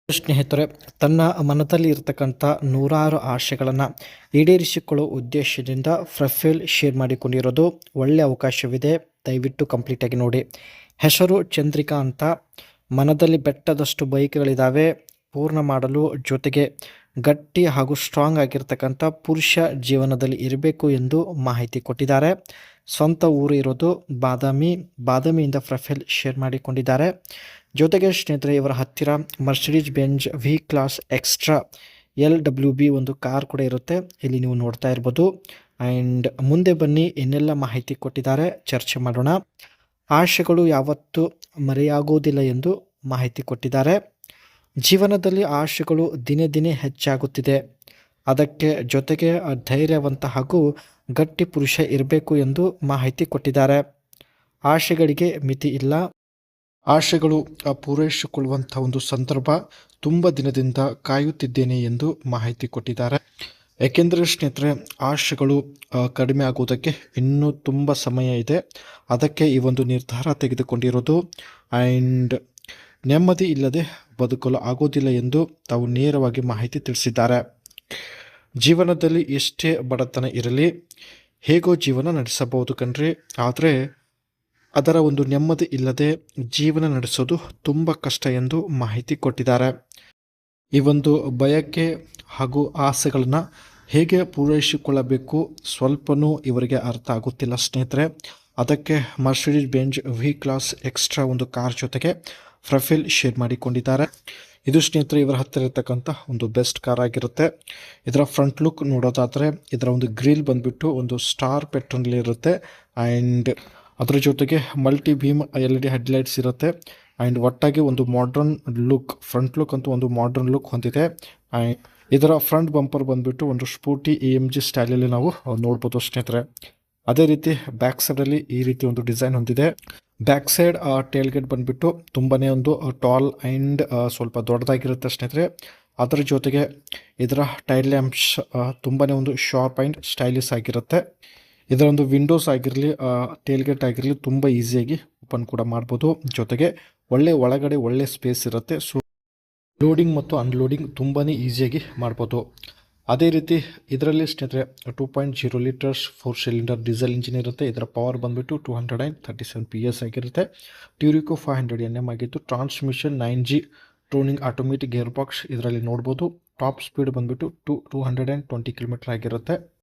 ಸ್ನೇಹಿತರೆ, ತನ್ನ ಮನದಲ್ಲಿ ಇರತಕ್ಕಂಥ ನೂರಾರು ಆಶೆಗಳನ್ನು ಈಡೇರಿಸಿಕೊಳ್ಳುವ ಉದ್ದೇಶದಿಂದ ಪ್ರೊಫೈಲ್ ಶೇರ್ ಮಾಡಿಕೊಂಡಿರೋದು ಒಳ್ಳೆಯ ಅವಕಾಶವಿದೆ. ದಯವಿಟ್ಟು ಕಂಪ್ಲೀಟಾಗಿ ನೋಡಿ. ಹೆಸರು ಚಂದ್ರಿಕಾ ಅಂತ. ಮನದಲ್ಲಿ ಬೆಟ್ಟದಷ್ಟು ಬಯಕೆಗಳಿದ್ದಾವೆ ಪೂರ್ಣ ಮಾಡಲು. ಜೊತೆಗೆ ಗಟ್ಟಿ ಹಾಗೂ ಸ್ಟ್ರಾಂಗ್ ಆಗಿರ್ತಕ್ಕಂಥ ಪುರುಷ ಜೀವನದಲ್ಲಿ ಇರಬೇಕು ಎಂದು ಮಾಹಿತಿ ಕೊಟ್ಟಿದ್ದಾರೆ. ಸ್ವಂತ ಊರು ಇರೋದು ಬಾದಾಮಿಯಿಂದ ಪ್ರೊಫೈಲ್ ಶೇರ್ ಮಾಡಿಕೊಂಡಿದ್ದಾರೆ. ಜೊತೆಗೆ ಸ್ನೇಹಿತರೆ, ಇವರ ಹತ್ತಿರ Mercedes Benz V class extra LWB ಒಂದು ಕಾರ್ ಕೂಡ ಇರುತ್ತೆ. ಇಲ್ಲಿ ನೀವು ನೋಡ್ತಾ ಇರ್ಬೋದು. ಆ್ಯಂಡ್ ಮುಂದೆ ಬನ್ನಿ ಏನೆಲ್ಲ ಮಾಹಿತಿ ಕೊಟ್ಟಿದ್ದಾರೆ ಚರ್ಚೆ ಮಾಡೋಣ. ಆಶೆಗಳು ಯಾವತ್ತೂ ಮರೆಯಾಗುವುದಿಲ್ಲ ಎಂದು ಮಾಹಿತಿ ಕೊಟ್ಟಿದ್ದಾರೆ. ಜೀವನದಲ್ಲಿ ಆಶೆಗಳು ದಿನೇ ದಿನೇ ಹೆಚ್ಚಾಗುತ್ತಿದೆ. ಅದಕ್ಕೆ ಜೊತೆಗೆ ಧೈರ್ಯವಂತ ಹಾಗೂ ಗಟ್ಟಿ ಪುರುಷ ಇರಬೇಕು ಎಂದು ಮಾಹಿತಿ ಕೊಟ್ಟಿದ್ದಾರೆ. ಆಶೆಗಳಿಗೆ ಮಿತಿ ಇಲ್ಲ. ಆಶೆಗಳು ಪೂರೈಸಿಕೊಳ್ಳುವಂಥ ಒಂದು ಸಂದರ್ಭ ತುಂಬ ದಿನದಿಂದ ಕಾಯುತ್ತಿದ್ದೇನೆ ಎಂದು ಮಾಹಿತಿ ಕೊಟ್ಟಿದ್ದಾರೆ. ಏಕೆಂದರೆ ಸ್ನೇಹಿತರೆ, ಆಶೆಗಳು ಕಡಿಮೆ ಆಗುವುದಕ್ಕೆ ಇನ್ನೂ ತುಂಬ ಸಮಯ ಇದೆ. ಅದಕ್ಕೆ ಈ ಒಂದು ನಿರ್ಧಾರ ತೆಗೆದುಕೊಂಡಿರೋದು. ಆ್ಯಂಡ್ ನೆಮ್ಮದಿ ಇಲ್ಲದೆ ಬದುಕಲು ಆಗೋದಿಲ್ಲ ಎಂದು ತಾವು ನೇರವಾಗಿ ಮಾಹಿತಿ ತಿಳಿಸಿದ್ದಾರೆ. ಜೀವನದಲ್ಲಿ ಎಷ್ಟೇ ಬಡತನ ಇರಲಿ ಹೇಗೋ ಜೀವನ ನಡೆಸಬಹುದು ಕಣ್ರಿ. ಆದರೆ ಅದರ ಒಂದು ನೆಮ್ಮದಿ ಇಲ್ಲದೆ ಜೀವನ ನಡೆಸೋದು ತುಂಬ ಕಷ್ಟ ಎಂದು ಮಾಹಿತಿ ಕೊಟ್ಟಿದ್ದಾರೆ. ಈ ಒಂದು ಬಯಕೆ ಹಾಗೂ ಆಸೆಗಳನ್ನು ಹೇಗೆ ಪೂರೈಸಿಕೊಳ್ಳಬೇಕು ಸ್ವಲ್ಪನೂ ಇವರಿಗೆ ಅರ್ಥ ಆಗುತ್ತಿಲ್ಲ ಸ್ನೇಹಿತರೆ. ಅದಕ್ಕೆ Mercedes Benz V class extra ಒಂದು ಕಾರ್ ಜೊತೆಗೆ ಪ್ರೊಫೈಲ್ ಶೇರ್ ಮಾಡಿಕೊಂಡಿದ್ದಾರೆ. ಇದು ಸ್ನೇಹಿತರೆ ಇವರ ಹತ್ತಿರ ಇರತಕ್ಕಂಥ ಒಂದು ಬೆಸ್ಟ್ ಕಾರ್ ಆಗಿರುತ್ತೆ. ಇದರ ಫ್ರಂಟ್ ಲುಕ್ ನೋಡೋದಾದರೆ ಇದರ ಒಂದು ಗ್ರಿಲ್ ಬಂದುಬಿಟ್ಟು ಒಂದು ಸ್ಟಾರ್ ಪ್ಯಾಟರ್ನಲ್ಲಿ ಇರುತ್ತೆ. ಆ್ಯಂಡ್ ಅದರ ಜೊತೆಗೆ ಮಲ್ಟಿ ಬೀಮ್ LED ಹೆಡ್ಲೈಟ್ಸ್ ಇರುತ್ತೆ. ಆ್ಯಂಡ್ ಒಟ್ಟಾಗಿ ಒಂದು ಮಾಡ್ರನ್ ಲುಕ್, ಫ್ರಂಟ್ ಲುಕ್ ಅಂತೂ ಒಂದು ಮಾಡ್ರನ್ ಲುಕ್ ಹೊಂದಿದೆ. ಇದರ ಫ್ರಂಟ್ ಬಂಪರ್ ಬಂದುಬಿಟ್ಟು ಒಂದು ಸ್ಪೋರ್ಟಿ AMG ಸ್ಟೈಲಲ್ಲಿ ನಾವು ನೋಡ್ಬೋದು ಸ್ನೇಹಿತರೆ. ಅದೇ ರೀತಿ ಬ್ಯಾಕ್ ಸೈಡಲ್ಲಿ ಈ ರೀತಿ ಒಂದು ಡಿಸೈನ್ ಹೊಂದಿದೆ. ಬ್ಯಾಕ್ ಸೈಡ್ ಟೇಲ್ಗೇಟ್ ಬಂದುಬಿಟ್ಟು ತುಂಬಾ ಒಂದು ಟಾಲ್ ಆ್ಯಂಡ್ ಸ್ವಲ್ಪ ದೊಡ್ಡದಾಗಿರುತ್ತೆ ಸ್ನೇಹಿತರೆ. ಅದರ ಜೊತೆಗೆ ಇದರ ಟೈಲ್ ಲ್ಯಾಂಪ್ಸ್ ತುಂಬಾ ಒಂದು ಶಾರ್ಪ್ ಆ್ಯಂಡ್ ಸ್ಟೈಲಿಶ್ ಆಗಿರುತ್ತೆ. ಇದರ ಒಂದು ವಿಂಡೋಸ್ ಆಗಿರಲಿ ಟೇಲ್ಗೇಟ್ ಆಗಿರಲಿ ತುಂಬ ಈಸಿಯಾಗಿ ಓಪನ್ ಕೂಡ ಮಾಡ್ಬೋದು. ಜೊತೆಗೆ ಒಳಗಡೆ ಒಳ್ಳೆ ಸ್ಪೇಸ್ ಇರುತ್ತೆ. ಸೊ ಲೋಡಿಂಗ್ ಮತ್ತು ಅನ್ಲೋಡಿಂಗ್ ತುಂಬಾ ಈಸಿಯಾಗಿ ಮಾಡ್ಬೋದು. ಅದೇ ರೀತಿ ಇದರಲ್ಲಿ ಸ್ನೇಹಿತರೆ 2.0 ಲೀಟರ್ಸ್ 4 ಸಿಲಿಂಡರ್ ಡೀಸೆಲ್ ಇಂಜಿನ್ ಇರುತ್ತೆ. ಇದರ ಪವರ್ ಬಂದುಬಿಟ್ಟು 237 PS ಆಗಿರುತ್ತೆ. ಟ್ಯೂರಿಕೋ 500 NM ಆಗಿತ್ತು. Transmission 9G tuning automatic gear box ಇದರಲ್ಲಿ ನೋಡ್ಬೋದು. ಟಾಪ್ ಸ್ಪೀಡ್ ಬಂದುಬಿಟ್ಟು 220 km ಆಗಿರುತ್ತೆ.